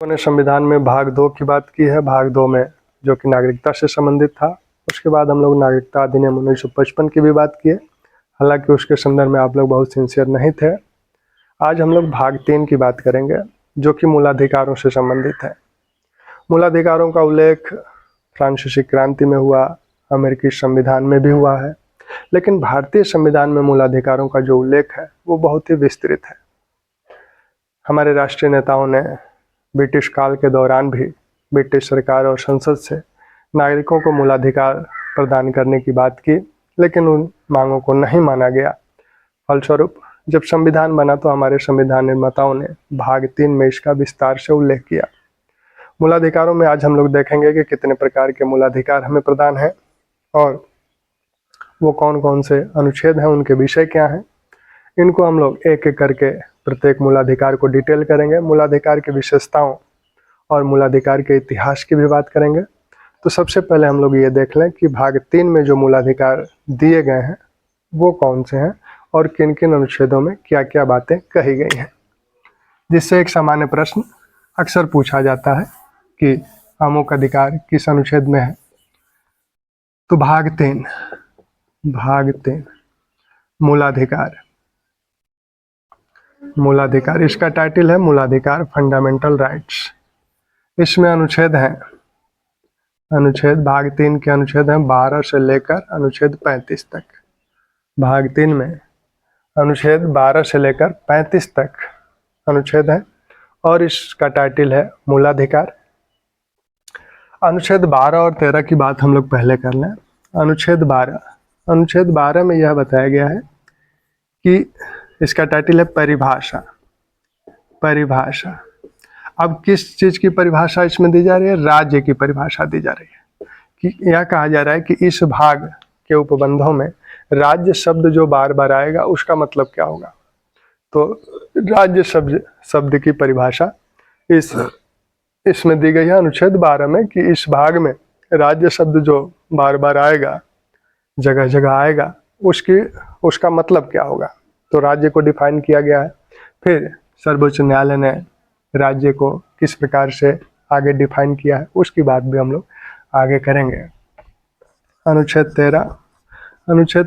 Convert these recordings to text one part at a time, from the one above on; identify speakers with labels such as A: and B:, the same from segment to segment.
A: ने संविधान में भाग 2 की बात की है। भाग 2 में जो कि नागरिकता से संबंधित था। उसके बाद हम लोग नागरिकता अधिनियम 1955 की भी बात किए, हालांकि उसके संदर्भ में आप लोग बहुत सिंसियर नहीं थे। आज हम लोग भाग 3 की बात करेंगे, जो कि मूलाधिकारों से संबंधित है। मूलाधिकारों का उल्लेख फ्रांसीसी क्रांति में हुआ, अमेरिकी संविधान में भी हुआ है, लेकिन भारतीय संविधान में मूलाधिकारों का जो उल्लेख है वो बहुत ही विस्तृत है। हमारे राष्ट्रीय नेताओं ने ब्रिटिश काल के दौरान भी ब्रिटिश सरकार और संसद से नागरिकों को मूलाधिकार प्रदान करने की बात की, लेकिन उन मांगों को नहीं माना गया। फलस्वरूप जब संविधान बना तो हमारे संविधान निर्माताओं ने भाग 3 में इसका विस्तार से उल्लेख किया। मूलाधिकारों में आज हम लोग देखेंगे कि कितने प्रकार के मूलाधिकार हमें प्रदान है और वो कौन कौन से अनुच्छेद हैं, उनके विषय क्या हैं। इनको हम लोग एक एक करके प्रत्येक मूलाधिकार को डिटेल करेंगे। मूलाधिकार की विशेषताओं और मूलाधिकार के इतिहास की भी बात करेंगे। तो सबसे पहले हम लोग ये देख लें कि भाग 3 में जो मूलाधिकार दिए गए हैं वो कौन से हैं और किन किन अनुच्छेदों में क्या क्या बातें कही गई हैं, जिससे एक सामान्य प्रश्न अक्सर पूछा जाता है कि अमुक अधिकार किस अनुच्छेद में है। तो भाग 3 मूलाधिकार इसका टाइटल है मूलाधिकार फंडामेंटल राइट्स। इसमें अनुच्छेद हैं, भाग 3 के अनुच्छेद हैं 12 से लेकर अनुच्छेद 35 तक। भाग 3 में अनुच्छेद 12 से लेकर 35 तक अनुच्छेद है और इसका टाइटल है मूलाधिकार। अनुच्छेद 12 और 13 की बात हम लोग पहले कर लें। अनुच्छेद 12 में यह बताया गया है कि इसका टाइटल है परिभाषा। अब किस चीज की परिभाषा इसमें दी जा रही है? राज्य की परिभाषा दी जा रही है कि यह कहा जा रहा है कि इस भाग के उपबंधों में राज्य शब्द जो बार बार आएगा उसका मतलब क्या होगा। तो राज्य शब्द की परिभाषा इसमें दी गई है अनुच्छेद 12 में कि इस भाग में राज्य शब्द जो बार बार आएगा, जगह जगह आएगा, उसका मतलब क्या होगा। तो राज्य को डिफाइन किया गया है। फिर सर्वोच्च न्यायालय ने राज्य को किस प्रकार से आगे डिफाइन किया है उसकी बात भी हम लोग आगे करेंगे। अनुच्छेद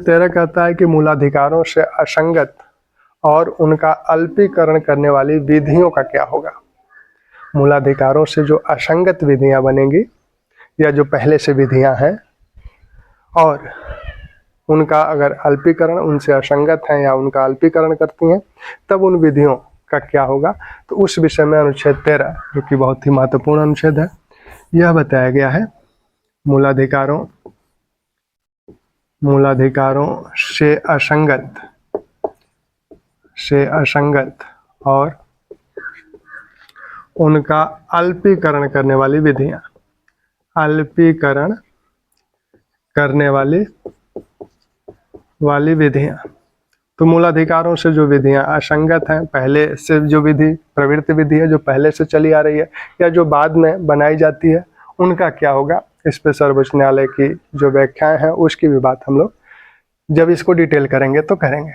A: 13 कहता है कि मूलाधिकारों से असंगत और उनका अल्पीकरण करने वाली विधियों का क्या होगा। मूलाधिकारों से जो असंगत विधियां बनेंगी या जो पहले से विधियां हैं और उनका अगर अल्पीकरण, उनसे असंगत है या उनका अल्पीकरण करती हैं, तब उन विधियों का क्या होगा। तो उस विषय में अनुच्छेद 13, जो कि बहुत ही महत्वपूर्ण अनुच्छेद है, यह बताया गया है मूलाधिकारों से असंगत और उनका अल्पीकरण करने वाली विधियां, तो मूलाधिकारों से जो विधियां असंगत हैं, पहले से जो विधि प्रवृत्ति विधि है जो पहले से चली आ रही है या जो बाद में बनाई जाती है, उनका क्या होगा। इस पे सर्वोच्च न्यायालय की जो व्याख्याएं हैं उसकी भी बात हम लोग जब इसको डिटेल करेंगे तो करेंगे।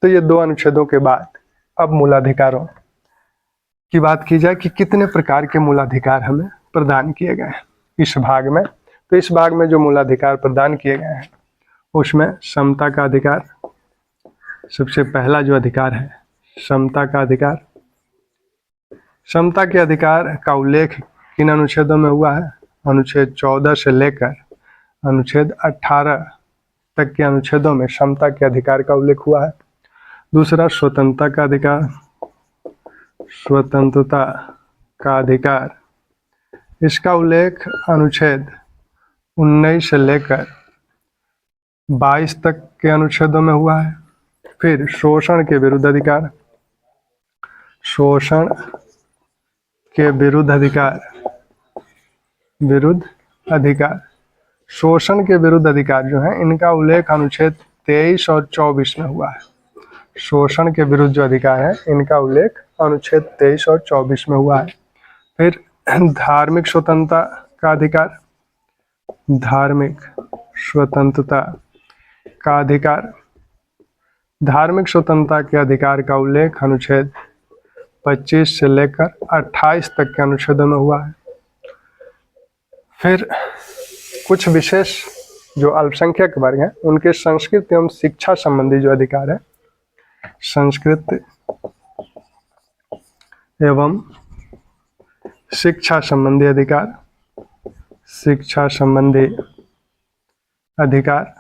A: तो ये 2 अनुच्छेदों के बाद अब मूलाधिकारों की बात की जाए कि कितने प्रकार के मूलाधिकार हमें प्रदान किए गए हैं इस भाग में। तो इस भाग में जो मूलाधिकार प्रदान किए गए हैं उसमें समता का अधिकार, सबसे पहला जो अधिकार है समता का अधिकार। समता के अधिकार का उल्लेख किन अनुच्छेदों में हुआ है? अनुच्छेद 14 से लेकर अनुच्छेद 18 तक के अनुच्छेदों में समता के अधिकार का उल्लेख हुआ है। दूसरा स्वतंत्रता का अधिकार, इसका उल्लेख अनुच्छेद 19 से लेकर 22 तक के अनुच्छेदों में हुआ है। फिर शोषण के विरुद्ध अधिकार, शोषण के विरुद्ध अधिकार जो है इनका उल्लेख अनुच्छेद 23 और 24 में हुआ है। शोषण के विरुद्ध जो अधिकार है इनका उल्लेख अनुच्छेद 23 और 24 में हुआ है। फिर धार्मिक स्वतंत्रता का अधिकार, धार्मिक स्वतंत्रता के अधिकार का उल्लेख अनुच्छेद 25 से लेकर 28 तक के अनुच्छेदों में हुआ है। फिर कुछ विशेष जो अल्पसंख्यक वर्ग हैं उनके संस्कृत एवं शिक्षा संबंधी जो अधिकार है, संस्कृत एवं शिक्षा संबंधी अधिकार, शिक्षा संबंधी अधिकार,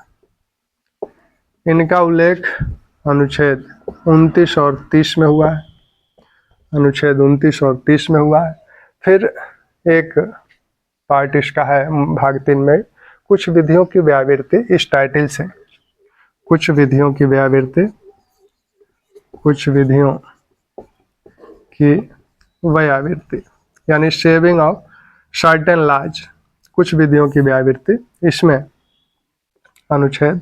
A: इनका उल्लेख अनुच्छेद 29 और 30 में हुआ है, अनुच्छेद 29 और 30 में हुआ है। फिर एक पार्ट इसका है भाग 3 में, कुछ विधियों की व्यावृत्ति, इस टाइटल से कुछ विधियों की व्यावृत्ति, कुछ विधियों की व्यावृत्ति यानी शेविंग ऑफ सर्टेन लॉज, कुछ विधियों की व्यावृत्ति। इसमें अनुच्छेद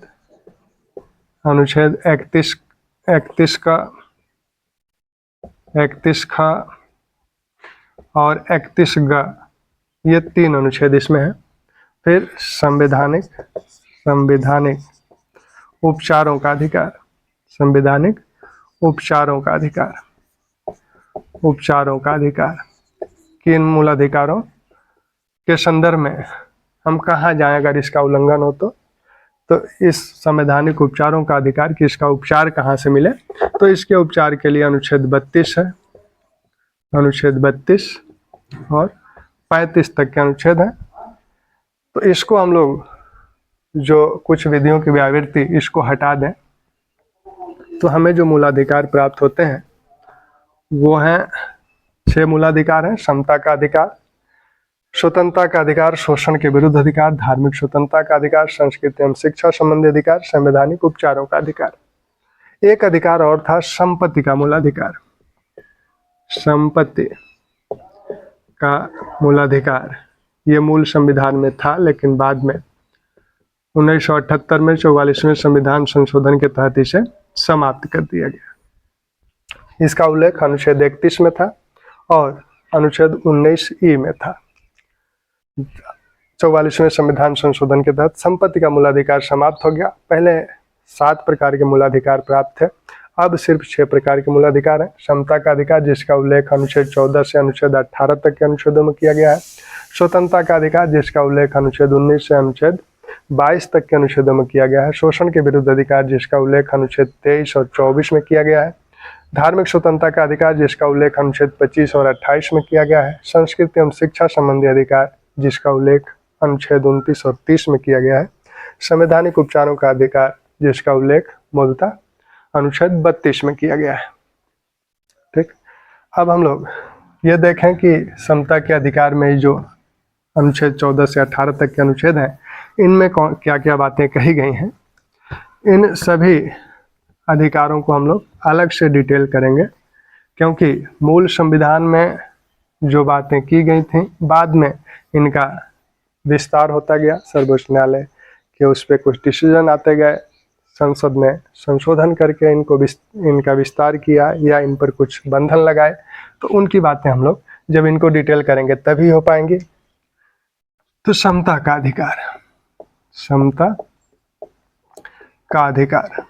A: 31 का और 31 ग, ये 3 अनुच्छेद इसमें है। फिर संवैधानिक उपचारों का अधिकार, संवैधानिक उपचारों का अधिकार, उपचारों का अधिकार, किन मूल अधिकारों के संदर्भ में हम कहाँ जाएं अगर इसका उल्लंघन हो तो इस संवैधानिक उपचारों का अधिकार कि इसका उपचार कहाँ से मिले, तो इसके उपचार के लिए अनुच्छेद 32 है, अनुच्छेद 32 और 35 तक के अनुच्छेद हैं। तो इसको हम लोग जो कुछ विधियों की व्यावृत्ति इसको हटा दें तो हमें जो मूलाधिकार प्राप्त होते हैं वो हैं 6 मूलाधिकार हैं। समता का अधिकार, स्वतंत्रता का अधिकार, शोषण के विरुद्ध अधिकार, धार्मिक स्वतंत्रता का अधिकार, संस्कृति एवं शिक्षा संबंधी अधिकार, संवैधानिक उपचारों का अधिकार। एक अधिकार और था संपत्ति का मूलाधिकार, संपत्ति का मूलाधिकार। ये मूल संविधान में था लेकिन बाद में 1978 में 44वें संविधान संशोधन के तहत इसे समाप्त कर दिया गया। इसका उल्लेख अनुच्छेद 31 में था और अनुच्छेद 19 में था। 44वें संविधान संशोधन के तहत संपत्ति का मूलाधिकार समाप्त हो गया। पहले 7 प्रकार के मूलाधिकार प्राप्त थे, अब सिर्फ 6 प्रकार के मूलाधिकार हैं। समता का अधिकार जिसका उल्लेख अनुच्छेद 14 से अनुच्छेद 18 तक के अनुच्छेदों में किया गया है। स्वतंत्रता का अधिकार जिसका उल्लेख अनुच्छेद 19 से अनुच्छेद 22 तक के अनुच्छेदों में किया गया है। शोषण के विरुद्ध अधिकार जिसका उल्लेख अनुच्छेद 23 और 24 में किया गया है। धार्मिक स्वतंत्रता का अधिकार जिसका उल्लेख अनुच्छेद 25 और 28 में किया गया है। संस्कृति एवं शिक्षा संबंधी अधिकार जिसका उल्लेख अनुच्छेद 29 और 30 में किया गया है। संवैधानिक उपचारों का अधिकार जिसका उल्लेख मूलतः अनुच्छेद 32 में किया गया है। ठीक, अब हम लोग ये देखें कि समता के अधिकार में जो अनुच्छेद 14 से 18 तक के अनुच्छेद हैं इनमें क्या क्या बातें कही गई हैं। इन सभी अधिकारों को हम लोग अलग से डिटेल करेंगे क्योंकि मूल संविधान में जो बातें की गई थी बाद में इनका विस्तार होता गया। सर्वोच्च न्यायालय के उस पर कुछ डिसीजन आते गए, संसद ने संशोधन करके इनका विस्तार किया या इन पर कुछ बंधन लगाए, तो उनकी बातें हम लोग जब इनको डिटेल करेंगे तभी हो पाएंगी। तो समता का अधिकार, समता का अधिकार,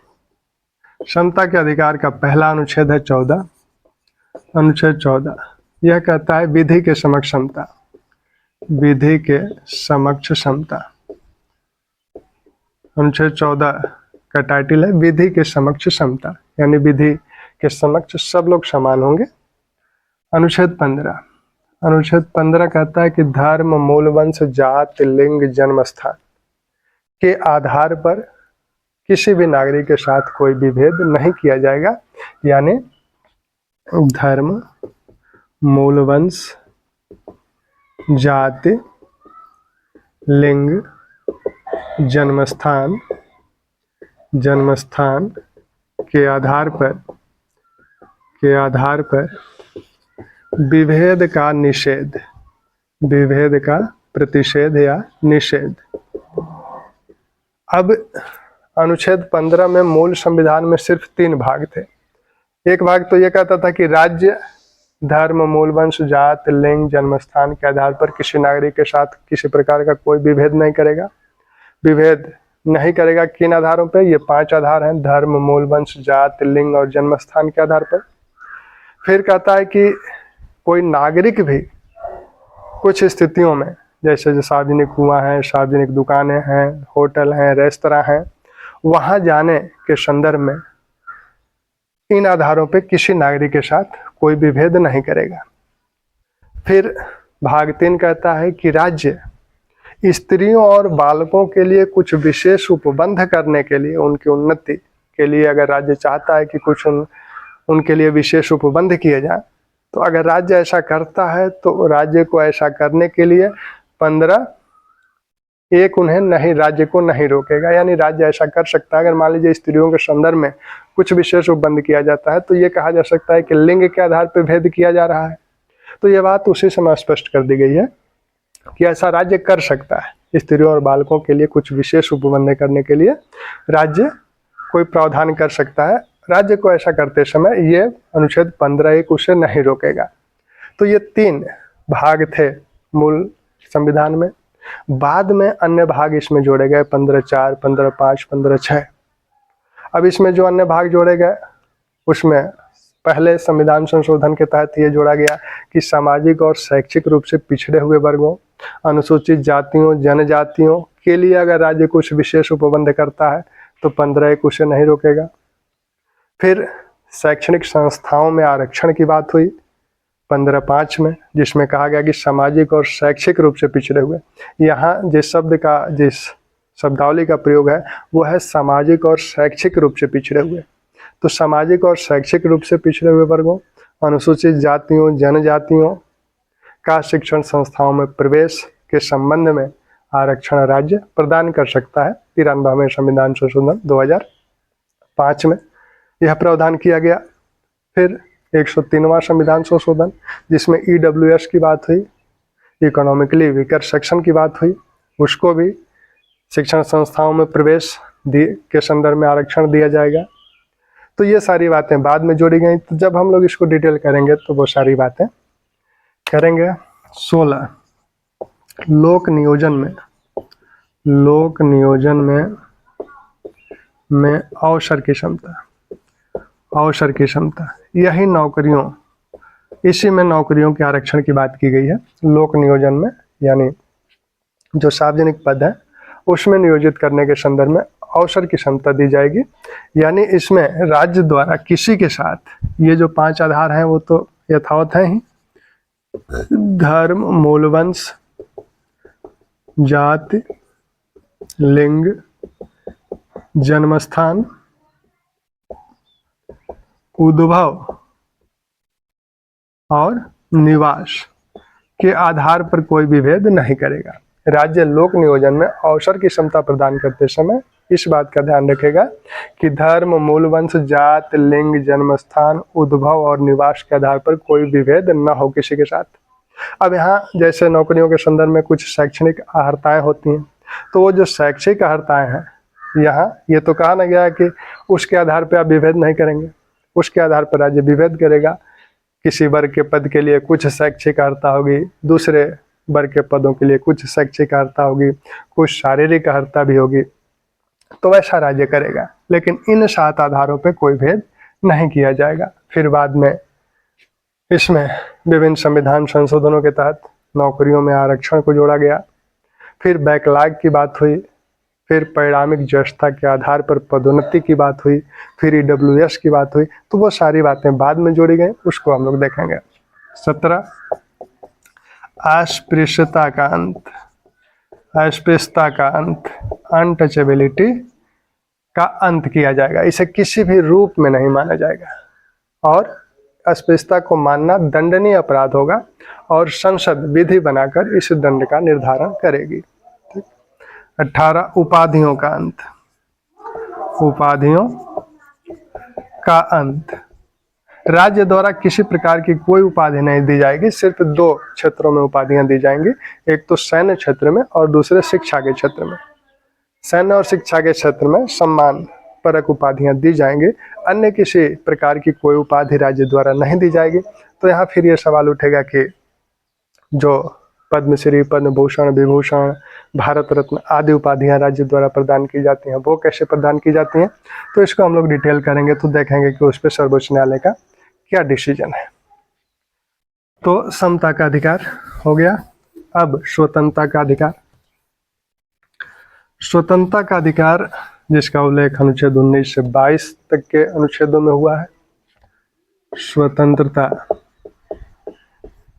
A: समता के अधिकार का पहला अनुच्छेद है 14, अनुच्छेद 14। यह कहता है विधि के समक्ष समता, विधि के समक्ष समता। अनुच्छेद 14 का टाइटल है विधि के समक्ष समता, यानी विधि के समक्ष सब लोग समान होंगे। अनुच्छेद 15, अनुच्छेद 15 कहता है कि धर्म, मूल वंश, जात, लिंग, जन्म स्थान के आधार पर किसी भी नागरिक के साथ कोई विभेद नहीं किया जाएगा। यानी धर्म, मूल वंश, जाति, लिंग, जन्मस्थान, जन्मस्थान के आधार पर विभेद का निषेध, विभेद का प्रतिषेध या निषेध। अब अनुच्छेद 15 में मूल संविधान में सिर्फ 3 भाग थे। एक भाग तो ये कहता था कि राज्य धर्म, मूल वंश, जात, लिंग, जन्मस्थान के आधार पर किसी नागरिक के साथ किसी प्रकार का कोई विभेद नहीं करेगा। विभेद नहीं करेगा किन आधारों पे? ये 5 आधार हैं, धर्म, मूल वंश, जात, लिंग और जन्मस्थान के आधार पर। फिर कहता है कि कोई नागरिक भी कुछ स्थितियों में, जैसे जो सार्वजनिक कुआं है, सार्वजनिक दुकानें हैं, होटल हैं, रेस्तरां हैं, वहाँ जाने के संदर्भ में इन आधारों पे किसी नागरिक के साथ कोई भी भेद नहीं करेगा। फिर भाग 3 कहता है कि राज्य स्त्रियों और बालकों के लिए कुछ विशेष उपबंध करने के लिए, उनकी उन्नति के लिए अगर राज्य चाहता है कि कुछ उनके लिए विशेष उपबंध किए जाए, तो अगर राज्य ऐसा करता है तो राज्य को ऐसा करने के लिए 15(1) उन्हें नहीं, राज्य को नहीं रोकेगा। यानी राज्य ऐसा कर सकता है। अगर मान लीजिए स्त्रियों के संदर्भ में कुछ विशेष उपबंध किया जाता है तो ये कहा जा सकता है कि लिंग के आधार पर भेद किया जा रहा है। तो ये बात उसी समय स्पष्ट कर दी गई है कि ऐसा राज्य कर सकता है। स्त्रियों और बालकों के लिए कुछ विशेष उपबंध करने के लिए राज्य कोई प्रावधान कर सकता है। राज्य को ऐसा करते समय ये अनुच्छेद 15(1) उसे नहीं रोकेगा। तो ये 3 भाग थे मूल संविधान में। बाद में अन्य भाग इसमें जोड़े गए, 15(4), 15(5), 15(6). अब इसमें जो अन्य भाग जोड़े गए उसमें पहले संविधान संशोधन के तहत ये जोड़ा गया कि सामाजिक और शैक्षिक रूप से पिछड़े हुए वर्गों, अनुसूचित जातियों, जनजातियों के लिए अगर राज्य कुछ विशेष उपबंध करता है तो 15(1) उसे नहीं रोकेगा। फिर शैक्षणिक संस्थाओं में आरक्षण की बात हुई 15(5) में, जिसमें कहा गया कि सामाजिक और शैक्षिक रूप से पिछड़े हुए। यहाँ जिस शब्दावली का प्रयोग है वो है सामाजिक और शैक्षिक रूप से पिछड़े हुए। तो सामाजिक और शैक्षिक रूप से पिछड़े हुए वर्गों, अनुसूचित जातियों, जनजातियों का शिक्षण संस्थाओं में प्रवेश के संबंध में आरक्षण राज्य प्रदान कर सकता है। 93वें संविधान संशोधन 2005 में यह प्रावधान किया गया। फिर 103वां संविधान संशोधन जिसमें EWS की बात हुई, इकोनॉमिकली वीकर सेक्शन की बात हुई, उसको भी शिक्षण संस्थाओं में प्रवेश के संदर्भ में आरक्षण दिया जाएगा। तो ये सारी बातें बाद में जोड़ी गई। तो जब हम लोग इसको डिटेल करेंगे तो वो सारी बातें करेंगे। 16 लोक नियोजन में अवसर की क्षमता, यही नौकरियों, इसी में नौकरियों के आरक्षण की बात की गई है। लोक नियोजन में यानी जो सार्वजनिक पद है उसमें नियोजित करने के संदर्भ में अवसर की क्षमता दी जाएगी। यानी इसमें राज्य द्वारा किसी के साथ, ये जो 5 आधार हैं वो तो यथावत है ही, धर्म, मूलवंश, जाति, लिंग, जन्मस्थान, उद्भव और निवास के आधार पर कोई भी भेद नहीं करेगा। राज्य लोक नियोजन में अवसर की क्षमता प्रदान करते समय इस बात का ध्यान रखेगा कि धर्म, मूलवंश, जात, लिंग, जन्मस्थान, उद्भव और निवास के आधार पर कोई भी भेद न हो किसी के साथ। अब यहाँ जैसे नौकरियों के संदर्भ में कुछ शैक्षणिक अर्हताएं होती हैं, तो वो जो शैक्षिक अर्हताएं हैं यहाँ ये तो कहा ना गया है कि उसके आधार पर आप विभेद नहीं करेंगे, उसके आधार पर राज्य विभेद करेगा। किसी वर्ग के पद के लिए कुछ शैक्षिक अर्हता होगी, दूसरे वर्ग के पदों के लिए कुछ शैक्षिक अर्हता होगी, कुछ शारीरिक अर्हता भी होगी, तो वैसा राज्य करेगा। लेकिन इन 7 आधारों पे कोई भेद नहीं किया जाएगा। फिर बाद में इसमें विभिन्न संविधान संशोधनों के तहत नौकरियों में आरक्षण को जोड़ा गया। फिर बैकलॉग की बात हुई, फिर परिणामिक ज्येष्ठता के आधार पर पदोन्नति की बात हुई, फिर EWS की बात हुई। तो वो सारी बातें बाद में जोड़ी गई, उसको हम लोग देखेंगे। 17 अस्पृश्यता का अंत, अनटचेबिलिटी का अंत किया जाएगा। इसे किसी भी रूप में नहीं माना जाएगा और अस्पृश्यता को मानना दंडनीय अपराध होगा और संसद विधि बनाकर इस दंड का निर्धारण करेगी। 18 उपाधियों का अंत, राज्य द्वारा किसी प्रकार की कोई उपाधि नहीं दी जाएगी। सिर्फ 2 क्षेत्रों में उपाधियां दी जाएंगी, एक तो सैन्य क्षेत्र में और दूसरे शिक्षा के क्षेत्र में। सैन्य और शिक्षा के क्षेत्र में सम्मान परक उपाधियां दी जाएंगी, अन्य किसी प्रकार की कोई उपाधि राज्य द्वारा नहीं दी जाएगी। तो यहाँ फिर ये सवाल उठेगा कि जो पद्मश्री, पद्म भूषण, विभूषण, भारत रत्न आदि उपाधियां राज्य द्वारा प्रदान की जाती हैं, वो कैसे प्रदान की जाती हैं, तो इसको हम लोग डिटेल करेंगे। तो देखेंगे कि उस पर सर्वोच्च न्यायालय का क्या डिसीजन है। तो समता का अधिकार हो गया। अब स्वतंत्रता का अधिकार। स्वतंत्रता का अधिकार जिसका उल्लेख अनुच्छेद 19 से 22 तक के अनुच्छेदों में हुआ है। स्वतंत्रता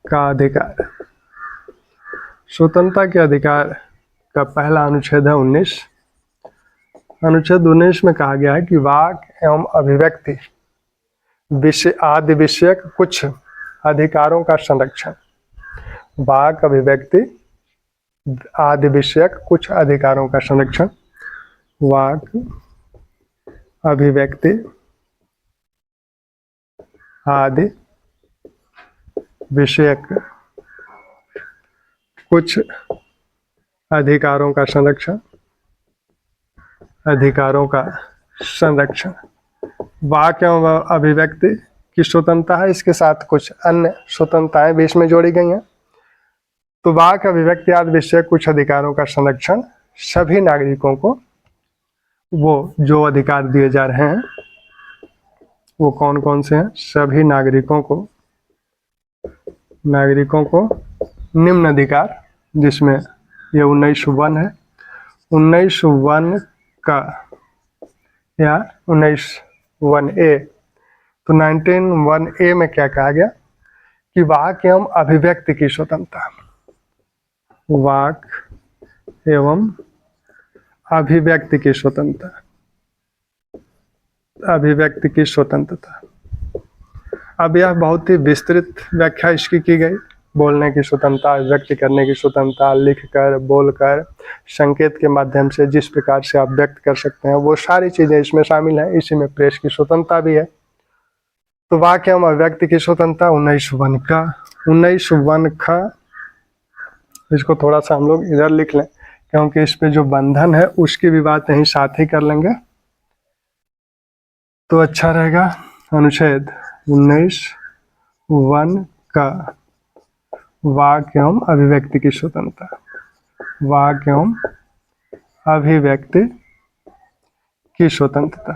A: का अधिकार। स्वतंत्रता के अधिकार का पहला अनुच्छेद है 19। अनुच्छेद 19 में कहा गया है कि वाक एवं अभिव्यक्ति आदि विषयक कुछ अधिकारों का संरक्षण। वाक अभिव्यक्ति आदि विषयक कुछ अधिकारों का संरक्षण। वाक अभिव्यक्ति आदि विषयक कुछ अधिकारों का संरक्षण। अधिकारों का संरक्षण। वाक एवं अभिव्यक्ति की स्वतंत्रता है, इसके साथ कुछ अन्य स्वतंत्रताएं भी इसमें जोड़ी गई हैं। तो वाक अभिव्यक्ति आदि विषय कुछ अधिकारों का संरक्षण सभी नागरिकों को, वो जो अधिकार दिए जा रहे हैं वो कौन कौन से हैं? सभी नागरिकों को निम्न अधिकार, जिसमें ये 19(1) है। 19(1) का या 19(1)(a), तो 19(1)(a) में क्या कहा गया कि वाक एवं अभिव्यक्ति की स्वतंत्रता। वाक एवं अभिव्यक्ति की स्वतंत्रता। अभिव्यक्ति की स्वतंत्रता। अब यह बहुत ही विस्तृत व्याख्या इसकी की गई। बोलने की स्वतंत्रता, व्यक्त करने की स्वतंत्रता, लिखकर, बोलकर, संकेत के माध्यम से जिस प्रकार से आप व्यक्त कर सकते हैं वो सारी चीजें इसमें शामिल हैं। इसी में प्रेस की स्वतंत्रता भी है। तो वाक एवं अभिव्यक्ति की स्वतंत्रता 19(1) का। 19(1) का इसको थोड़ा सा हम लोग इधर लिख लें, क्योंकि इस पे जो बंधन है उसकी भी बात यहीं साथ ही कर लेंगे तो अच्छा रहेगा। अनुच्छेद 19(1) का वाक एवं अभिव्यक्ति की स्वतंत्रता। वाक एवं अभिव्यक्ति की स्वतंत्रता।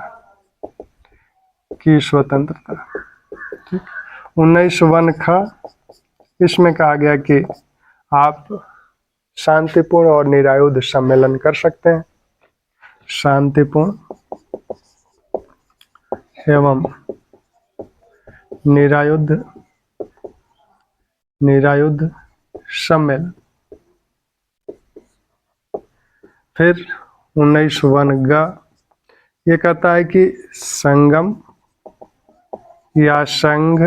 A: ठीक। 19(1) का इसमें कहा गया कि आप शांतिपूर्ण और निरायुध सम्मेलन कर सकते हैं। शांतिपूर्ण एवं निरायुध सम्मेलन। फिर 19(1) ये कहता है कि संगम या संघ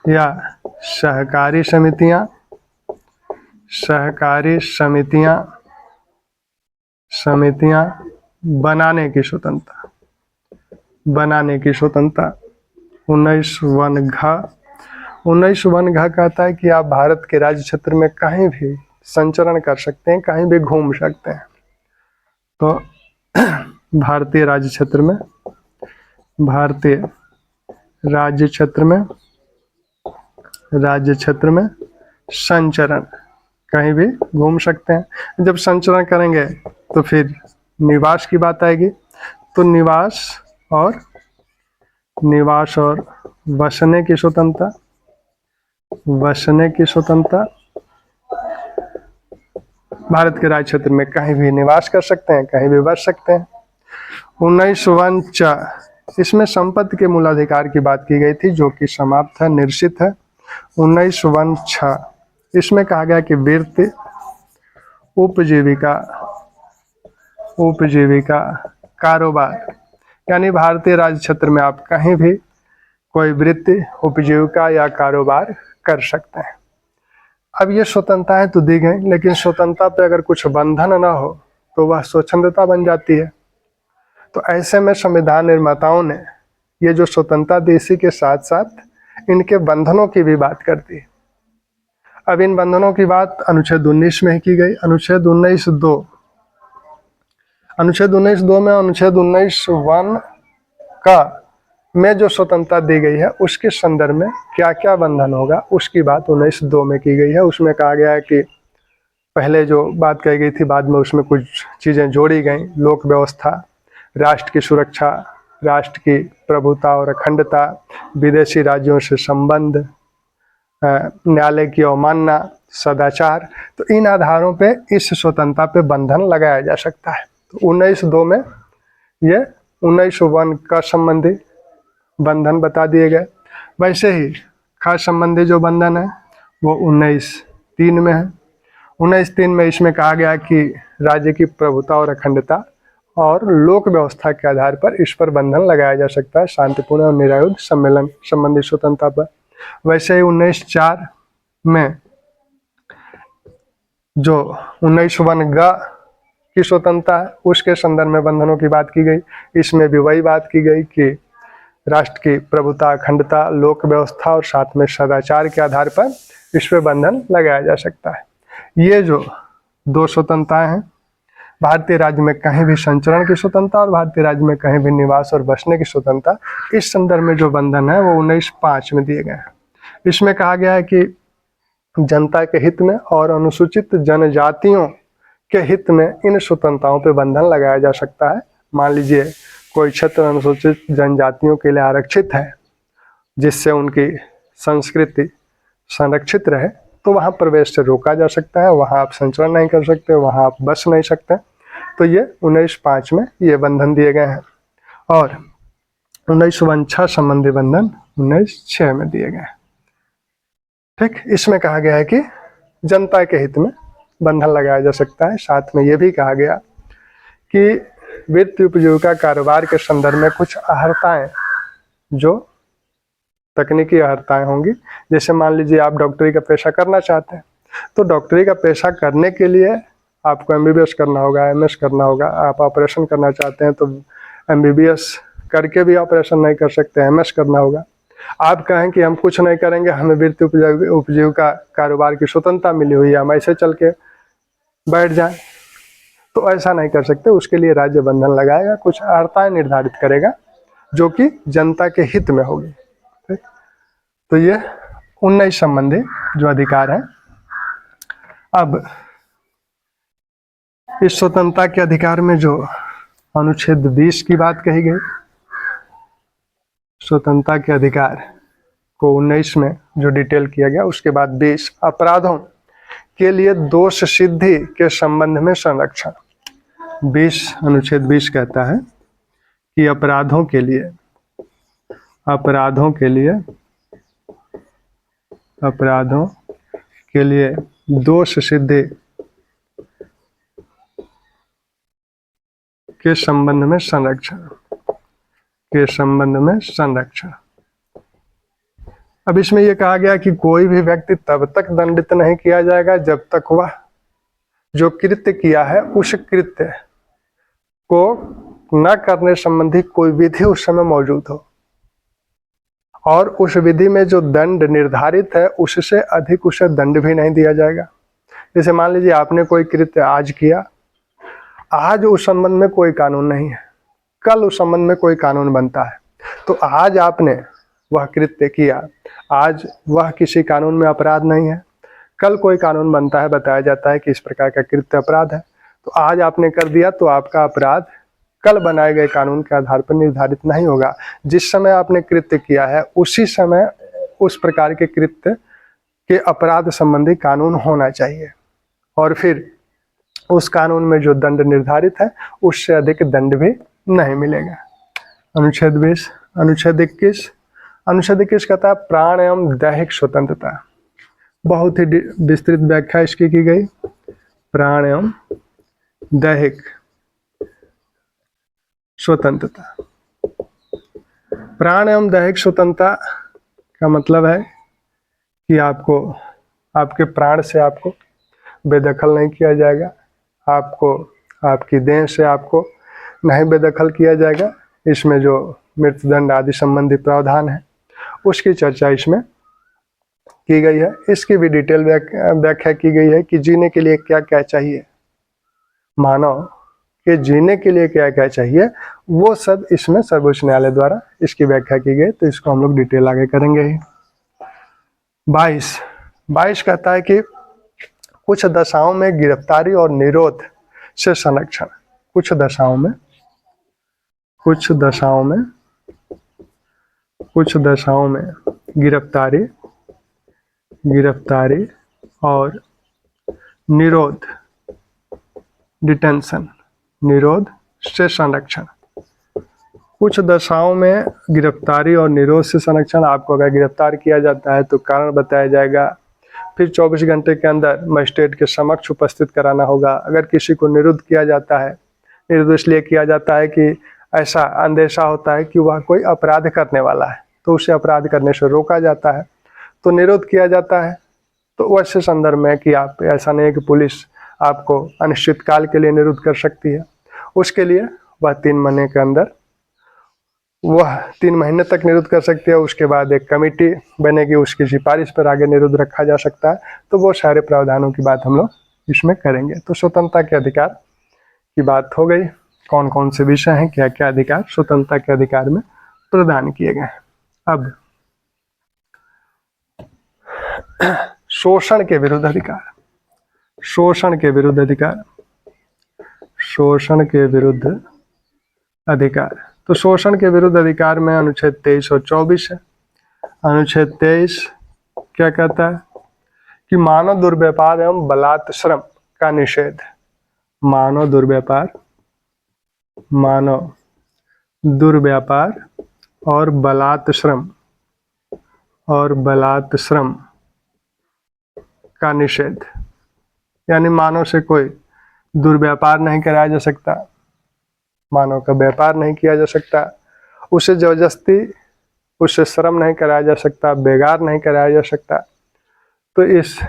A: या सहकारी समितियां बनाने की स्वतंत्रता। 19(1) कहता है कि आप भारत के राज्य क्षेत्र में कहीं भी संचरण कर सकते हैं, कहीं भी घूम सकते हैं। तो भारतीय राज्य क्षेत्र में संचरण, कहीं भी घूम सकते हैं। जब संचरण करेंगे तो फिर निवास की बात आएगी। तो निवास और बसने की स्वतंत्रता। भारत के राज्य क्षेत्र में कहीं भी निवास कर सकते हैं, कहीं भी बस सकते हैं। 19(1) इसमें संपत्ति के मूलाधिकार की बात की गई थी, जो कि समाप्त है, निर्शित है। 19(6) इसमें कहा गया कि वृत्ति, उपजीविका, कारोबार, यानी भारतीय राज्य क्षेत्र में आप कहीं भी कोई वृत्ति, उपजीविका या कारोबार कर सकते हैं। अब ये स्वतंत्रताएं तो दी गई, लेकिन स्वतंत्रता पे अगर कुछ बंधन ना हो तो वह स्वच्छंदता बन जाती है। तो ऐसे में संविधान निर्माताओं ने ये जो स्वतंत्रता दी, इसी के साथ साथ इनके बंधनों की भी बात कर दी। अब इन बंधनों की बात अनुच्छेद 19 में ही की गई। अनुच्छेद 19(2) में अनुच्छेद 19(1) का में जो स्वतंत्रता दी गई है उसके संदर्भ में क्या क्या बंधन होगा उसकी बात 19(2) में की गई है। उसमें कहा गया है कि पहले जो बात कही गई थी, बाद में उसमें कुछ चीज़ें जोड़ी गई। लोक व्यवस्था, राष्ट्र की सुरक्षा, राष्ट्र की प्रभुता और अखंडता, विदेशी राज्यों से संबंध, न्यायालय की अवमानना, सदाचार, तो इन आधारों पे इस स्वतंत्रता पे बंधन लगाया जा सकता है। तो 19(2) में ये 19(1) का संबंधी बंधन बता दिए गए। वैसे ही खास संबंधी जो बंधन है वो 19(3) में है। 19(3) में इसमें कहा गया कि राज्य की प्रभुता और अखंडता और लोक व्यवस्था के आधार पर इस पर बंधन लगाया जा सकता है, शांतिपूर्ण और निरायुध सम्मेलन संबंधी स्वतंत्रता पर। वैसे ही 19(4) में जो 19(1) ग की स्वतंत्रता है उसके संदर्भ में बंधनों की बात की गई। इसमें भी वही बात की गई कि राष्ट्र की प्रभुता, अखंडता, लोक व्यवस्था और साथ में सदाचार के आधार पर इस पर बंधन लगाया जा सकता है। ये जो 2 स्वतंत्रताएं हैं, भारतीय राज्य में कहीं भी संचरण की स्वतंत्रता और भारतीय राज्य में कहीं भी निवास और बसने की स्वतंत्रता, इस संदर्भ में जो बंधन है वो 19(5) में दिए गए हैं। इसमें कहा गया है कि जनता के हित में और अनुसूचित जनजातियों के हित में इन स्वतंत्रताओं पर बंधन लगाया जा सकता है। मान लीजिए कोई क्षेत्र अनुसूचित जनजातियों के लिए आरक्षित है जिससे उनकी संस्कृति संरक्षित रहे, तो वहाँ प्रवेश से रोका जा सकता है, वहाँ आप संचरण नहीं कर सकते, वहाँ आप बस नहीं सकते। तो ये 19(5) में ये बंधन दिए गए हैं। और 19(6) संबंधी बंधन 19(6) में दिए गए हैं। ठीक, इसमें कहा गया है कि जनता के हित में बंधन लगाया जा सकता है। साथ में ये भी कहा गया कि वित्त उपजीविका कारोबार के संदर्भ में कुछ अहर्ताएं, जो तकनीकी अहर्ताएं होंगी, जैसे मान लीजिए आप डॉक्टरी का पेशा करना चाहते हैं, तो डॉक्टरी का पेशा करने के लिए आपको MBBS करना होगा, MS करना होगा। आप ऑपरेशन करना चाहते हैं तो MBBS करके भी ऑपरेशन नहीं कर सकते, MS करना होगा। आप कहें कि हम कुछ नहीं करेंगे, हमें वित्त उपजीविका कारोबार की स्वतंत्रता मिली हुई है, हम ऐसे चल के बैठ जाएं, तो ऐसा नहीं कर सकते। उसके लिए राज्य बंधन लगाएगा, कुछ अहर्ताएं निर्धारित करेगा जो कि जनता के हित में होगी। ठीक, तो ये 19 संबंधी जो अधिकार हैं। अब इस स्वतंत्रता के अधिकार में जो अनुच्छेद 20 की बात कही गई, स्वतंत्रता के अधिकार को 19 में जो डिटेल किया गया, उसके बाद 20 अपराधों के लिए दोष सिद्धि के संबंध में संरक्षण। 20 अनुच्छेद 20 कहता है कि अपराधों के लिए दोष सिद्धि के संबंध में संरक्षण। अब इसमें यह कहा गया कि कोई भी व्यक्ति तब तक दंडित नहीं किया जाएगा जब तक वह जो कृत्य किया है उस कृत्य को न करने संबंधी कोई विधि उस समय मौजूद हो, और उस विधि में जो दंड निर्धारित है उससे अधिक उसे दंड भी नहीं दिया जाएगा। जैसे मान लीजिए आपने कोई कृत्य आज किया, आज उस संबंध में कोई कानून नहीं है, कल उस संबंध में कोई कानून बनता है। तो आज आपने वह कृत्य किया, आज वह किसी कानून में अपराध नहीं है, कल कोई कानून बनता है, बताया जाता है कि इस प्रकार का कृत्य अपराध है, तो आज आपने कर दिया तो आपका अपराध कल बनाए गए कानून के आधार पर निर्धारित नहीं होगा। जिस समय आपने कृत्य किया है उसी समय उस प्रकार के कृत्य के अपराध संबंधी कानून होना चाहिए, और फिर उस कानून में जो दंड निर्धारित है उससे अधिक दंड भी नहीं मिलेगा। अनुच्छेद 20। अनुच्छेद 21 कहता है प्राण एवं दैहिक स्वतंत्रता। बहुत ही विस्तृत व्याख्या इसकी की गई। प्राण एवं दैहिक स्वतंत्रता। प्राण एवं दैहिक स्वतंत्रता का मतलब है कि आपको आपके प्राण से आपको बेदखल नहीं किया जाएगा, आपको आपकी देह से आपको नहीं बेदखल किया जाएगा। इसमें जो मृत्युदंड आदि संबंधी प्रावधान है उसकी चर्चा इसमें की गई है। इसकी भी डिटेल व्याख्या की गई है कि जीने के लिए क्या क्या चाहिए, मानव के जीने के लिए क्या क्या चाहिए, वो सब इसमें सर्वोच्च न्यायालय द्वारा इसकी व्याख्या की गई। तो इसको हम लोग डिटेल आगे करेंगे ही। 22 कहता है कि कुछ दशाओं में गिरफ्तारी और निरोध से संरक्षण। कुछ दशाओं में गिरफ्तारी गिरफ्तारी और निरोध, डिटेंशन, निरोध से संरक्षण। कुछ दशाओं में गिरफ्तारी और निरोध से संरक्षण, आपको अगर गिरफ्तार किया जाता है तो कारण बताया जाएगा, फिर 24 घंटे के अंदर मजिस्ट्रेट के समक्ष उपस्थित कराना होगा। अगर किसी को निरुद्ध किया जाता है, निरुद्ध इसलिए किया जाता है कि ऐसा अंदेशा होता है कि वह कोई अपराध करने वाला है, तो उसे अपराध करने से रोका जाता है, तो निरुद्ध किया जाता है। तो वैसे संदर्भ में कि आप, ऐसा नहीं है कि पुलिस आपको अनिश्चित काल के लिए निरुद्ध कर सकती है, उसके लिए वह 3 महीने के अंदर, वह 3 महीने तक निरुद्ध कर सकती है। उसके बाद एक कमेटी बनेगी, उसकी सिफारिश पर आगे निरुद्ध रखा जा सकता है। तो वो सारे प्रावधानों की बात हम लोग इसमें करेंगे। तो स्वतंत्रता के अधिकार की बात हो गई, कौन कौन से विषय हैं, क्या क्या अधिकार स्वतंत्रता के अधिकार में प्रदान किए गए। अब शोषण के विरुद्ध अधिकार, शोषण के विरुद्ध अधिकार, शोषण के विरुद्ध अधिकार। तो शोषण के विरुद्ध अधिकार में अनुच्छेद 23 और 24 है। अनुच्छेद 23 क्या कहता है कि मानव दुर्व्यापार एवं बलात् श्रम का निषेध। मानव दुर्व्यापार, मानव दुर्व्यापार और बलात् श्रम, और बलात् श्रम का निषेध, यानी मानव से कोई दुर्व्यापार नहीं कराया जा सकता, मानव का व्यापार नहीं किया जा सकता, उसे जबरदस्ती, उससे श्रम नहीं कराया जा सकता, बेगार नहीं कराया जा सकता। तो इस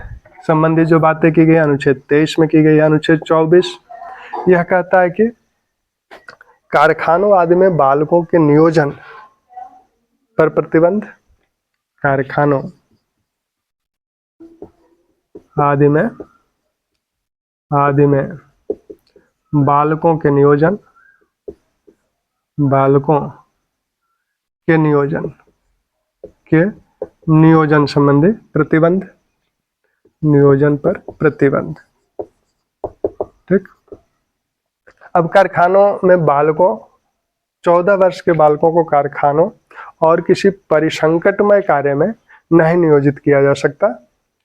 A: संबंधी जो बातें की गई अनुच्छेद 23 में की गई। अनुच्छेद 24 यह कहता है कि कारखानों आदि में बालकों के नियोजन पर प्रतिबंध, कारखानों आदि में बालकों के नियोजन, बालकों के नियोजन संबंधी प्रतिबंध, नियोजन पर प्रतिबंध। ठीक। अब कारखानों में बालकों, 14 वर्ष के बालकों को कारखानों और किसी परिसंकटमय कार्य में नहीं नियोजित किया जा सकता।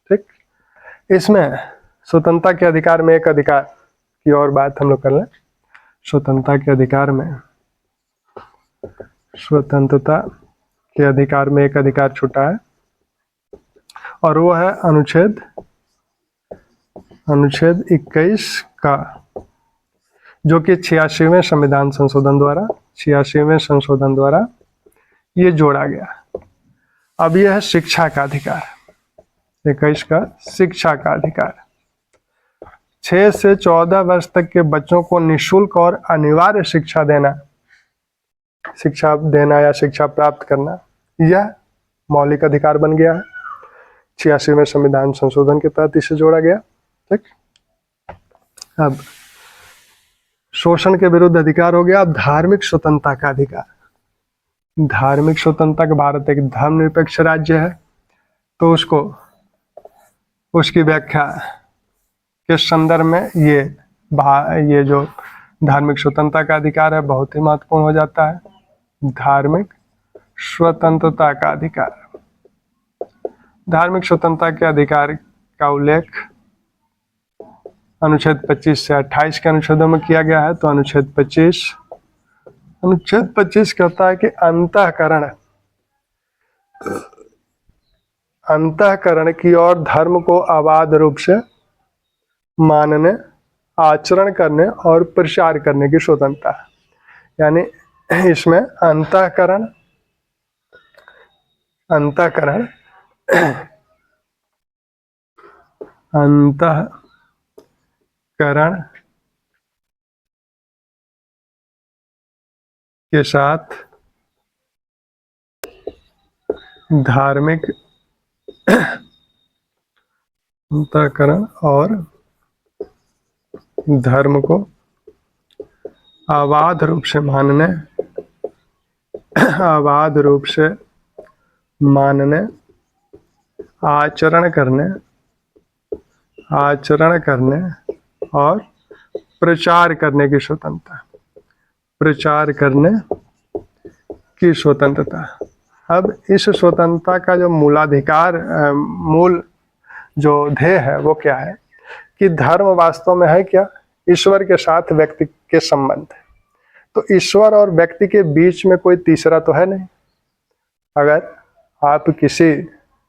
A: ठीक। इसमें स्वतंत्रता के अधिकार में एक अधिकार की और बात हम लोग कर लें। स्वतंत्रता के अधिकार में, स्वतंत्रता के अधिकार में एक अधिकार छूटा है, और वो है अनुच्छेद 21 का, जो कि 86वें संविधान संशोधन द्वारा, 86वें संशोधन द्वारा ये जोड़ा गया। अब यह है शिक्षा का अधिकार, 21 का शिक्षा का अधिकार। 6 से 14 वर्ष तक के बच्चों को निःशुल्क और अनिवार्य शिक्षा देना या शिक्षा प्राप्त करना, यह मौलिक अधिकार बन गया है। 86वें संविधान संशोधन के तहत इसे जोड़ा गया। ठीक। अब शोषण के विरुद्ध अधिकार हो गया। अब धार्मिक स्वतंत्रता का अधिकार। धार्मिक स्वतंत्रता का, भारत एक धर्मनिरपेक्ष राज्य है, तो उसकी व्याख्या के संदर्भ में ये जो धार्मिक स्वतंत्रता का अधिकार है बहुत ही महत्वपूर्ण हो जाता है। धार्मिक स्वतंत्रता का अधिकार, धार्मिक स्वतंत्रता के अधिकार का उल्लेख अनुच्छेद 25 से 28 के अनुच्छेदों में किया गया है। तो अनुच्छेद 25 कहता है कि अंतःकरण की और धर्म को अबाध रूप से मानने, आचरण करने और प्रचार करने की स्वतंत्रता। यानी इसमें अंतःकरण के साथ धार्मिक अंतःकरण और धर्म को अबाध रूप से मानने, आचरण करने और प्रचार करने की स्वतंत्रता, प्रचार करने की स्वतंत्रता। अब इस स्वतंत्रता का जो मूल जो ध्येय है वो क्या है कि धर्म वास्तव में है क्या, ईश्वर के साथ व्यक्ति के संबंध। तो ईश्वर और व्यक्ति के बीच में कोई तीसरा तो है नहीं। अगर आप किसी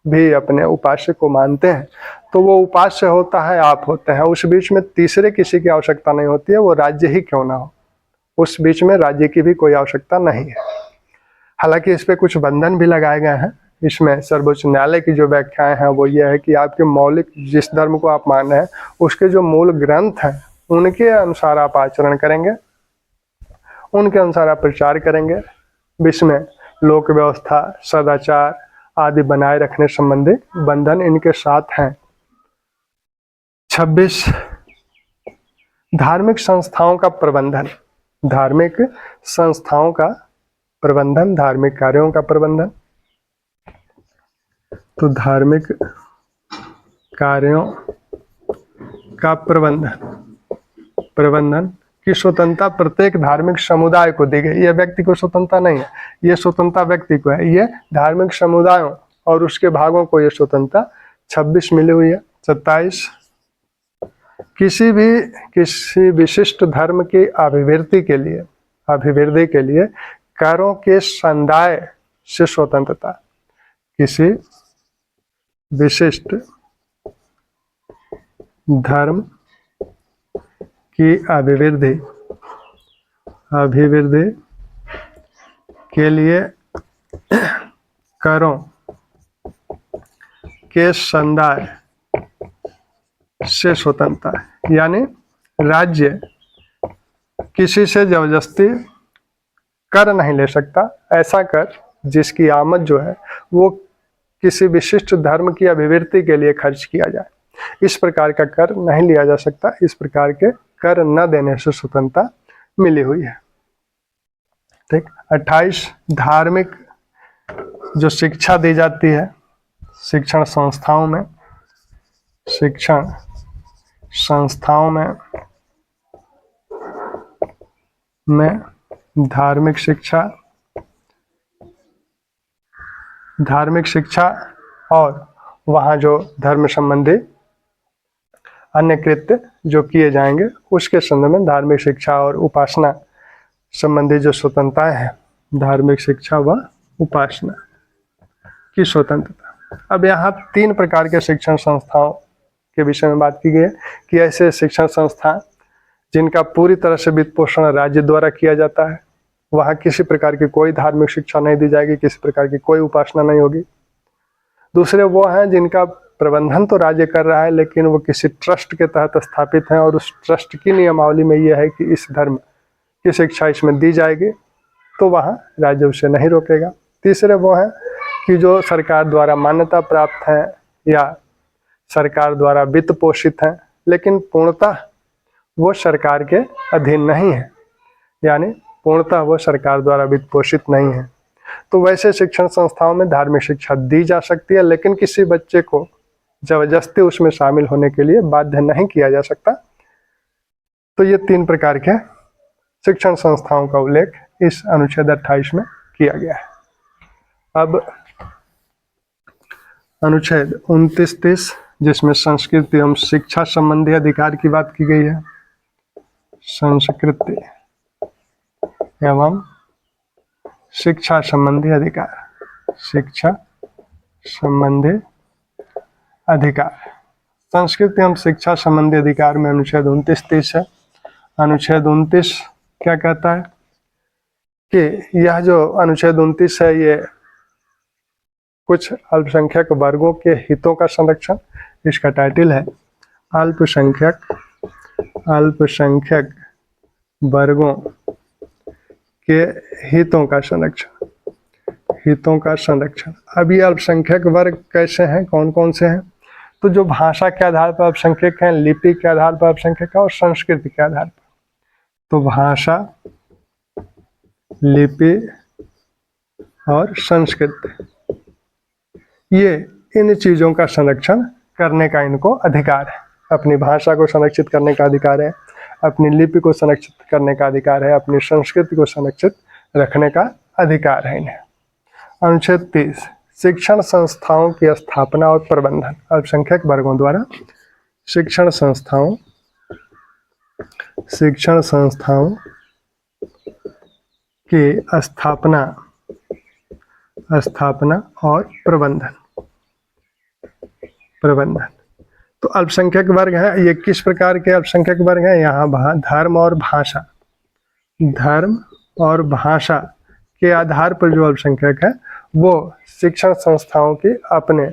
A: भी अपने उपास्य को मानते हैं तो वो उपास्य होता है, आप होते हैं, उस बीच में तीसरे किसी की आवश्यकता नहीं होती है, वो राज्य ही क्यों ना हो, उस बीच में राज्य की भी कोई आवश्यकता नहीं है। हालांकि इस पे कुछ बंधन भी लगाए गए हैं। इसमें सर्वोच्च न्यायालय की जो व्याख्याएं हैं वो ये है कि आपके मौलिक जिस धर्म को आप मान रहे हैं उसके जो मूल ग्रंथ हैं उनके अनुसार आप आचरण करेंगे, उनके अनुसार आप प्रचार करेंगे। विश्व में लोक व्यवस्था, सदाचार आदि बनाए रखने संबंधी बंधन इनके साथ हैं। 26 धार्मिक संस्थाओं का प्रबंधन। धार्मिक संस्थाओं का प्रबंधन, धार्मिक कार्यों का प्रबंधन। तो धार्मिक कार्यों का प्रबंधन की स्वतंत्रता प्रत्येक धार्मिक समुदाय को दी गई। यह व्यक्ति को स्वतंत्रता नहीं है, यह स्वतंत्रता व्यक्ति को है। यह धार्मिक समुदायों और उसके भागों को यह स्वतंत्रता 26 मिली हुई है। 27 किसी विशिष्ट धर्म की अभिवृद्धि के लिए करों के संदाय से स्वतंत्रता। किसी विशिष्ट धर्म की अभिवृद्धि के लिए करों के संदाय से स्वतंत्रता, यानी राज्य किसी से जबरदस्ती कर नहीं ले सकता। ऐसा कर जिसकी आमद जो है वो किसी विशिष्ट धर्म की अभिवृद्धि के लिए खर्च किया जाए, इस प्रकार का कर नहीं लिया जा सकता। इस प्रकार के कर न देने से स्वतंत्रता मिली हुई है। ठीक। 28 धार्मिक जो शिक्षा दी जाती है शिक्षण संस्थाओं में धार्मिक शिक्षा और वहाँ जो धर्म संबंधी अन्य कृत्य जो किए जाएंगे उसके संबंध में धार्मिक शिक्षा और उपासना संबंधी जो स्वतंत्रताएं हैं, धार्मिक शिक्षा व उपासना की स्वतंत्रता। अब यहाँ 3 प्रकार के शिक्षण संस्थाओं के विषय में बात की गई है कि ऐसे शिक्षण संस्थान जिनका पूरी तरह से वित्त पोषण राज्य द्वारा किया जाता है, वहाँ किसी प्रकार की कोई धार्मिक शिक्षा नहीं दी जाएगी, किसी प्रकार की कोई उपासना नहीं होगी। दूसरे वो हैं जिनका प्रबंधन तो राज्य कर रहा है लेकिन वो किसी ट्रस्ट के तहत स्थापित हैं और उस ट्रस्ट की नियमावली में यह है कि इस धर्म की शिक्षा इसमें दी जाएगी, तो वहाँ राज्य उसे नहीं रोकेगा। तीसरे वो हैं कि जो सरकार द्वारा मान्यता प्राप्त हैं या सरकार द्वारा वित्त पोषित हैं लेकिन पूर्णतः वो सरकार के अधीन नहीं है, यानी पूर्णतः वो सरकार द्वारा वित्त पोषित नहीं है। तो वैसे शिक्षण संस्थाओं में धार्मिक शिक्षा दी जा सकती है लेकिन किसी बच्चे को जबरदस्ती उसमें शामिल होने के लिए बाध्य नहीं किया जा सकता। तो ये 3 प्रकार के शिक्षण संस्थाओं का उल्लेख इस अनुच्छेद 28 में किया गया है। अब अनुच्छेद 29-30 जिसमें संस्कृति एवं शिक्षा संबंधी अधिकार की बात की गई है। संस्कृति एवं शिक्षा संबंधी अधिकार, शिक्षा संबंधी अधिकार। संस्कृति एवं शिक्षा संबंधी अधिकार में अनुच्छेद 29-30 है। अनुच्छेद 29 क्या कहता है कि यह जो अनुच्छेद 29 है ये कुछ अल्पसंख्यक वर्गों के हितों का संरक्षण, इसका टाइटल है अल्पसंख्यक वर्गों के हितों का संरक्षण। अब ये अल्पसंख्यक वर्ग कैसे हैं, कौन कौन से हैं? तो जो भाषा के आधार पर अल्पसंख्यक हैं, लिपि के आधार पर अल्पसंख्यक है और संस्कृति के आधार पर। तो भाषा, लिपि और संस्कृति, ये इन चीजों का संरक्षण करने का इनको अधिकार है। अपनी भाषा को संरक्षित करने का अधिकार है, अपनी लिपि को संरक्षित करने का अधिकार है, अपनी संस्कृति को संरक्षित रखने का अधिकार है इन्हें। अनुच्छेद 30 शिक्षण संस्थाओं की स्थापना और प्रबंधन, अल्पसंख्यक वर्गों द्वारा शिक्षण संस्थाओं की स्थापना और प्रबंधन। तो अल्पसंख्यक वर्ग है, ये किस प्रकार के अल्पसंख्यक वर्ग हैं? यहाँ धर्म और भाषा के आधार पर जो अल्पसंख्यक है वो शिक्षण संस्थाओं की अपने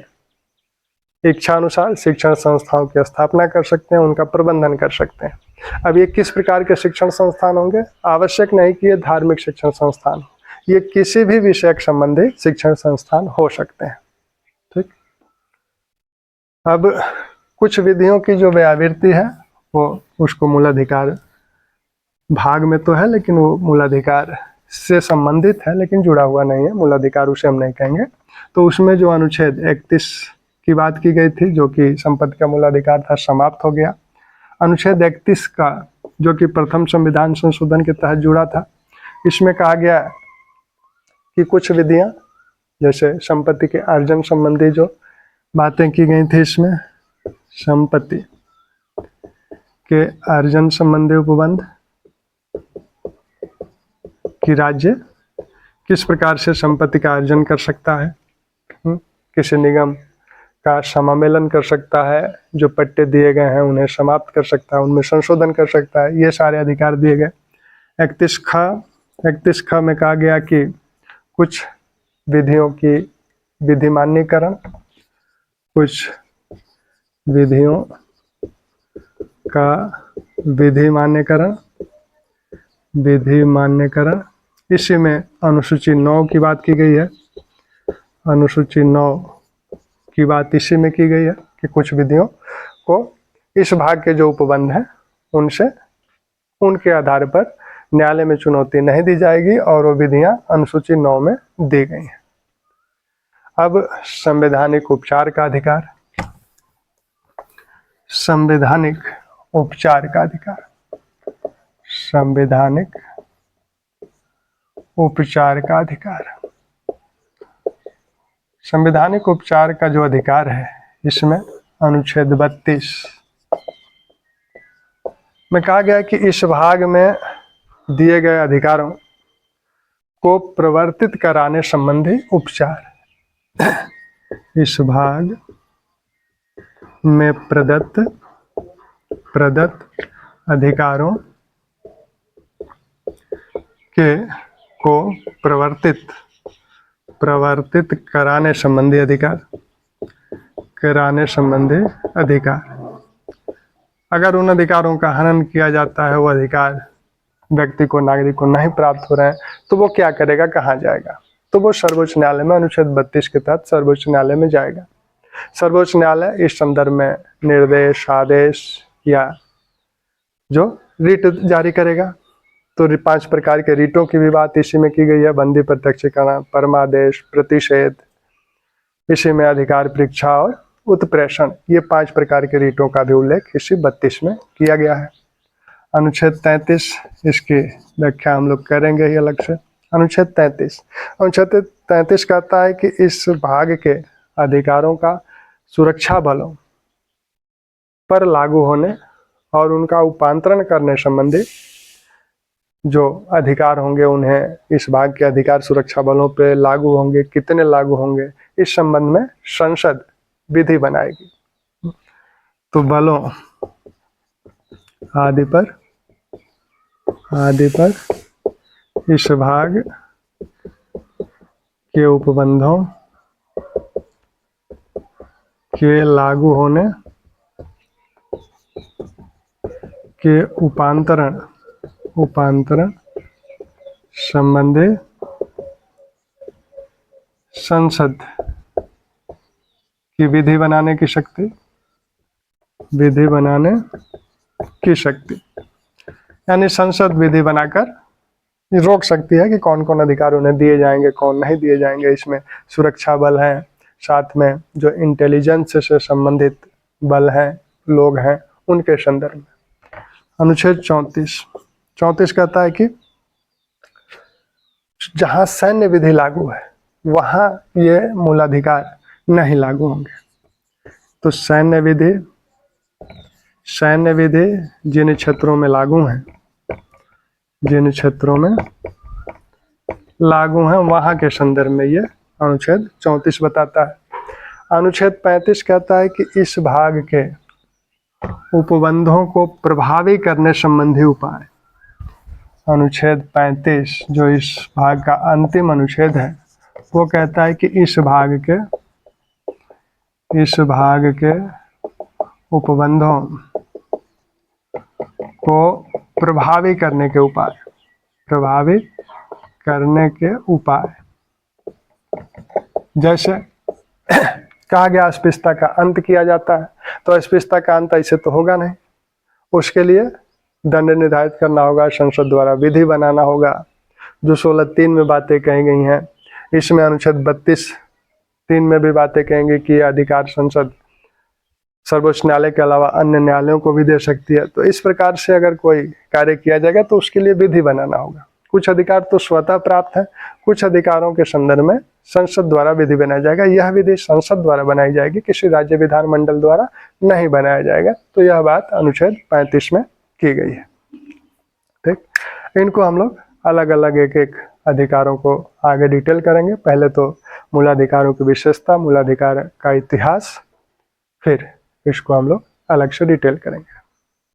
A: इच्छा अनुसार शिक्षण संस्थाओं की स्थापना कर सकते हैं, उनका प्रबंधन कर सकते हैं। अब ये किस प्रकार के शिक्षण संस्थान होंगे? आवश्यक नहीं कि ये धार्मिक शिक्षण संस्थान हो, ये किसी भी विषय संबंधी शिक्षण संस्थान हो सकते हैं। ठीक। अब कुछ विधियों की जो व्यावृत्ति है वो उसको मूलाधिकार भाग में तो है, लेकिन वो मूलाधिकार से संबंधित है लेकिन जुड़ा हुआ नहीं है, मूलाधिकार उसे हम नहीं कहेंगे। तो उसमें जो अनुच्छेद 31 की बात की गई थी जो कि संपत्ति का मूलाधिकार था, समाप्त हो गया। अनुच्छेद 31 का जो कि प्रथम संविधान संशोधन के तहत जुड़ा था, इसमें कहा गया कि कुछ विधियां जैसे संपत्ति के अर्जन संबंधी जो बातें की गई थी, इसमें संपत्ति के अर्जन संबंधी उपबंध कि राज्य किस प्रकार से संपत्ति का अर्जन कर सकता है, किसी निगम का समामेलन कर सकता है, जो पट्टे दिए गए हैं उन्हें समाप्त कर सकता है, उनमें संशोधन कर सकता है, ये सारे अधिकार दिए गए। 31 ख में कहा गया कि कुछ विधियों की विधि मान्यकरण, कुछ विधियों का विधि मान्यकरण। इसी में अनुसूची 9 की बात की गई है। अनुसूची 9 की बात इसी में की गई है कि कुछ विधियों को इस भाग के जो उपबंध हैं उनसे उनके आधार पर न्यायालय में चुनौती नहीं दी जाएगी और वो विधियां अनुसूची 9 में दी गई हैं। अब संवैधानिक उपचार का अधिकार। संवैधानिक उपचार का अधिकार, संवैधानिक उपचार का अधिकार। संवैधानिक उपचार का जो अधिकार है, इसमें अनुच्छेद 32 में कहा गया कि इस भाग में दिए गए अधिकारों को प्रवर्तित कराने संबंधी उपचार, इस भाग में प्रदत्त अधिकारों को प्रवर्तित कराने संबंधी अधिकार। अगर उन अधिकारों का हनन किया जाता है, वो अधिकार व्यक्ति को, नागरिक को नहीं प्राप्त हो रहे हैं, तो वो क्या करेगा, कहाँ जाएगा? तो वो सर्वोच्च न्यायालय में अनुच्छेद 32 के तहत सर्वोच्च न्यायालय में जाएगा। सर्वोच्च न्यायालय इस संदर्भ में निर्देश, आदेश या जो रिट जारी करेगा। तो 5 प्रकार के रिटों की भी बात इसी में की गई है। बंदी प्रत्यक्षीकरण, परमादेश, प्रतिषेध, इसी में अधिकार परीक्षा और उत्प्रेषण, ये 5 प्रकार के रिटों का भी उल्लेख इसी 32 में किया गया है। अनुच्छेद 33, इसकी व्याख्या हम लोग करेंगे ही अलग से। अनुच्छेद 33 कहता है कि इस भाग के अधिकारों का सुरक्षा बलों पर लागू होने और उनका उपांतरण करने संबंधी जो अधिकार होंगे, उन्हें इस भाग के अधिकार सुरक्षा बलों पे लागू होंगे, कितने लागू होंगे, इस संबंध में संसद विधि बनाएगी। तो बलों आदि पर इस भाग के उपबंधों के लागू होने के उपांतरण संबंधी संसद की विधि बनाने की शक्ति, यानी संसद विधि बनाकर रोक सकती है कि कौन कौन अधिकार उन्हें दिए जाएंगे, कौन नहीं दिए जाएंगे। इसमें सुरक्षा बल हैं, साथ में जो इंटेलिजेंस से संबंधित बल हैं, लोग हैं, उनके संदर्भ में। अनुच्छेद 34 कहता है कि जहां सैन्य विधि लागू है, वहाँ ये मूलाधिकार नहीं लागू होंगे। तो सैन्य विधि जिन क्षेत्रों में लागू हैं, वहाँ के संदर्भ में ये अनुच्छेद 34 बताता है। अनुच्छेद 35 कहता है कि इस भाग के उपबंधों को प्रभावी करने संबंधी उपाय। अनुच्छेद 35 जो इस भाग का अंतिम अनुच्छेद है, वो कहता है कि इस भाग के उपबंधों को प्रभावी करने के उपाय। जैसे कहा गया अस्पृश्यता का अंत किया जाता है, तो अस्पृश्यता का अंत ऐसे तो होगा नहीं, उसके लिए दंड निर्धारित करना होगा, संसद द्वारा विधि बनाना होगा। जो 16(3) में बातें कही गई हैं, इसमें अनुच्छेद 32(3) में भी बातें कहेंगे कि अधिकार संसद सर्वोच्च न्यायालय के अलावा अन्य न्यायालयों को भी दे सकती है। तो इस प्रकार से अगर कोई कार्य किया जाएगा तो उसके लिए विधि बनाना होगा। कुछ अधिकार तो स्वतः प्राप्त है, कुछ अधिकारों के संदर्भ में संसद द्वारा विधि बनाया जाएगा। यह विधि संसद द्वारा बनाई जाएगी, किसी राज्य विधानमंडल द्वारा नहीं बनाया जाएगा। तो यह बात अनुच्छेद 35 में की गई है। ठीक, इनको हम लोग अलग अलग एक अधिकारों को आगे डिटेल करेंगे। पहले तो मूलाधिकारों की विशेषता, मूलाधिकार का इतिहास, फिर इसको हम लोग अलग से डिटेल करेंगे।